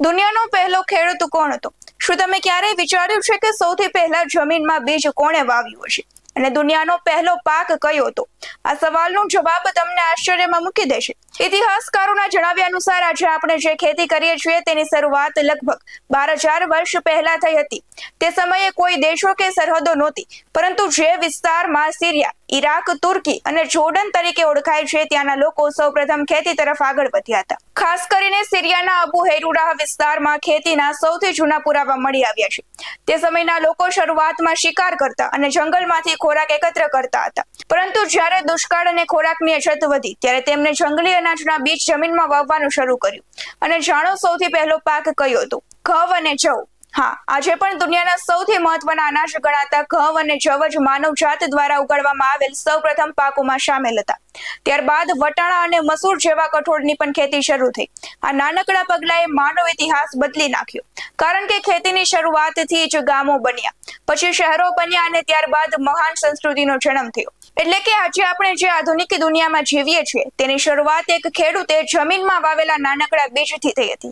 દુનિયાનો પહેલો ખેડૂત કોણ હતો? શું તમે ક્યારેય વિચાર્યું છે કે સૌથી પહેલા જમીનમાં બીજ કોણે વાવ્યું હશે અને દુનિયાનો પહેલો પાક કયો હતો? આ સવાલનો જવાબ તમને આશ્ચર્યમાં મૂકી દેશે. ઇતિહાસકારોના જણાવ્યા અનુસાર આજે આપણે જે ખેતી કરીએ છીએ તેની શરૂઆત લગભગ 12,000 વર્ષ પહેલા થઈ હતી. તે સમયે કોઈ દેશો કે સરહદો નહોતી, પરંતુ જે વિસ્તારમાં સિરિયા, ઈરાક, તુર્કી અને જોર્ડન તરીકે ઓળખાય છે ત્યાંના લોકો સૌપ્રથમ ખેતી તરફ આગળ વધ્યા હતા. ખાસ કરીને સિરિયાના અબુ હૈરુરાહ વિસ્તારમાં ખેતીના સૌથી જૂના પુરાવા મળી આવ્યા છે. તે સમયના લોકો શરૂઆતમાં શિકાર કરતા અને જંગલમાંથી ખોરાક એકત્ર કરતા હતા, પરંતુ જ્યારે દુષ્કાળ અને ખોરાકની અછત વધી ત્યારે તેમણે જંગલી અનાજના બીજ જમીનમાં વાવવાનું શરૂ કર્યું. અને જાણો સૌથી પહેલો પાક કયો હતો? ઘઉં અને જવ. હા, આજે પણ દુનિયાના સૌથી મહત્વના અનાજ ગણાતા ઘઉં અને જવ જ માનવજાત દ્વારા ઉગાડવામાં આવેલ સૌપ્રથમ પાકોમાં સામેલ હતા. ત્યારબાદ વટાણા અને મસૂર જેવા કઠોળની પણ ખેતી શરૂ થઈ. આ નાનકડા પગલાએ માનવ ઇતિહાસ બદલી નાખ્યો, કારણ કે ખેતીની શરૂઆતથી જ ગામો બન્યા, પછી શહેરો બન્યા અને ત્યારબાદ મહાન સંસ્કૃતિનો જન્મ થયો. એટલે કે આજે આપણે જે આધુનિક દુનિયામાં જીવીએ છીએ તેની શરૂઆત એક ખેડૂતે જમીનમાં વાવેલા નાનકડા બીજથી થઈ હતી.